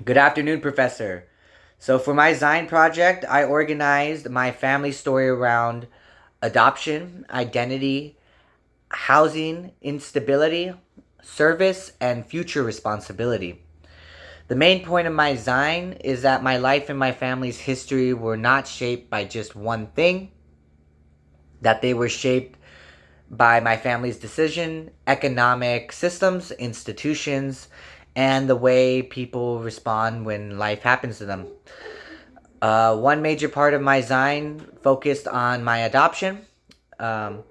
Good afternoon, Professor. So, for my Zine project, I organized my family story around adoption, identity, housing, instability, service, and future responsibility. The main point of my Zine is that my life and my family's history were not shaped by just one thing, that they were shaped by my family's decision, economic systems, institutions, and the way people respond when life happens to them. One major part of my Zine focused on my adoption. Um,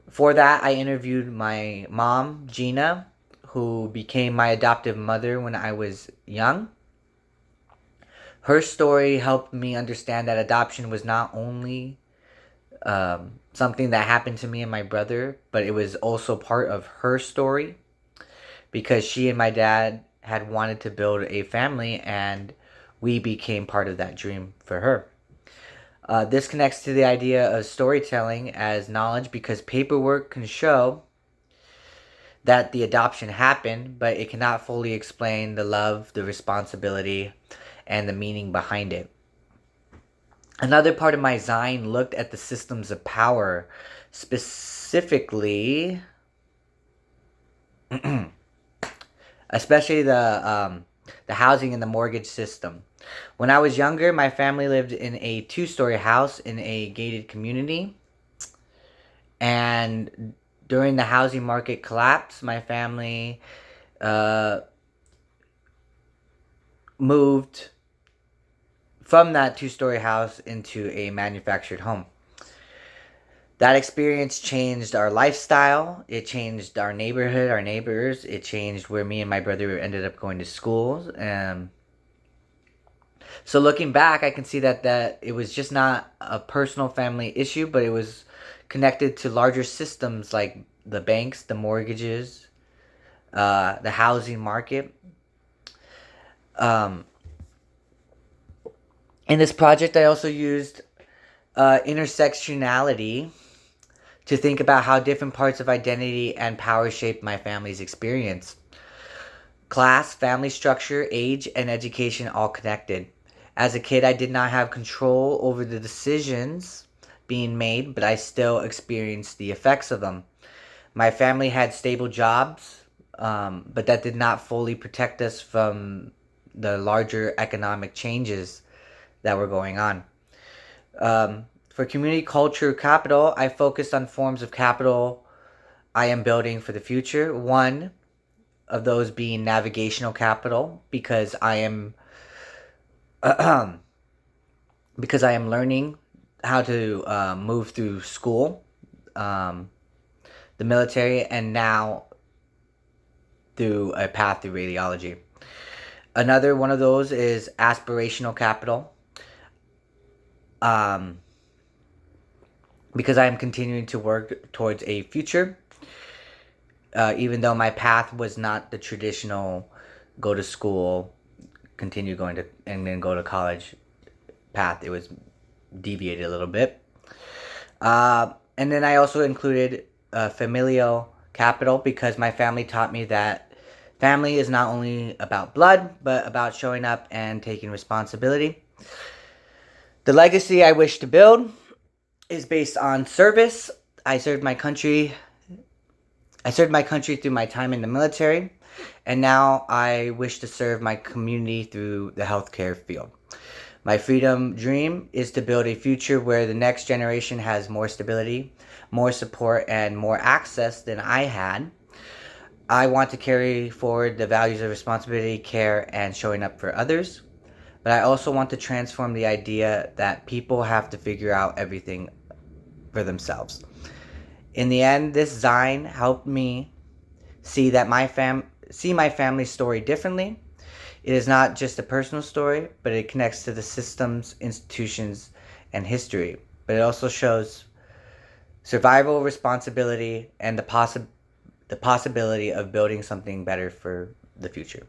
for that, I interviewed my mom, Gina, who became my adoptive mother when I was young. Her story helped me understand that adoption was not only something that happened to me and my brother, but it was also part of her story because she and my dad had wanted to build a family and we became part of that dream for her. This connects to the idea of storytelling as knowledge because paperwork can show that the adoption happened, but it cannot fully explain the love, the responsibility, and the meaning behind it. Another part of my Zine looked at the systems of power, specifically, especially the housing and the mortgage system. When I was younger, my family lived in a two-story house in a gated community. And during the housing market collapse, my family uh, moved from that two-story house into a manufactured home. That experience changed our lifestyle. It changed our neighborhood, our neighbors. It changed where me and my brother ended up going to schools. So looking back, I can see that it was just not a personal family issue, but it was connected to larger systems like the banks, the mortgages, the housing market. Um, in this project, I also used intersectionality to think about how different parts of identity and power shaped my family's experience. Class, family structure, age, and education all connected. As a kid, I did not have control over the decisions being made, but I still experienced the effects of them. My family had stable jobs, but that did not fully protect us from the larger economic changes that were going on. For community culture capital, I focused on forms of capital I am building for the future. One of those being navigational capital because I am because I am learning how to move through school, um, the military, and now through a path through radiology. Another one of those is aspirational capital. Um, because I am continuing to work towards a future, even though my path was not the traditional go to school, continue going to, and then go to college path. It was deviated a little bit. And then I also included familial capital because my family taught me that family is not only about blood, but about showing up and taking responsibility. The legacy I wish to build is based on service. I served my country. I served my country through my time in the military, and now I wish to serve my community through the healthcare field. My freedom dream is to build a future where the next generation has more stability, more support, and more access than I had. I want to carry forward the values of responsibility, care, and showing up for others. But I also want to transform the idea that people have to figure out everything for themselves. In the end, this Zine helped me see my family's story differently. It is not just a personal story, but it connects to the systems, institutions, and history. But it also shows survival, responsibility, and the possibility of building something better for the future.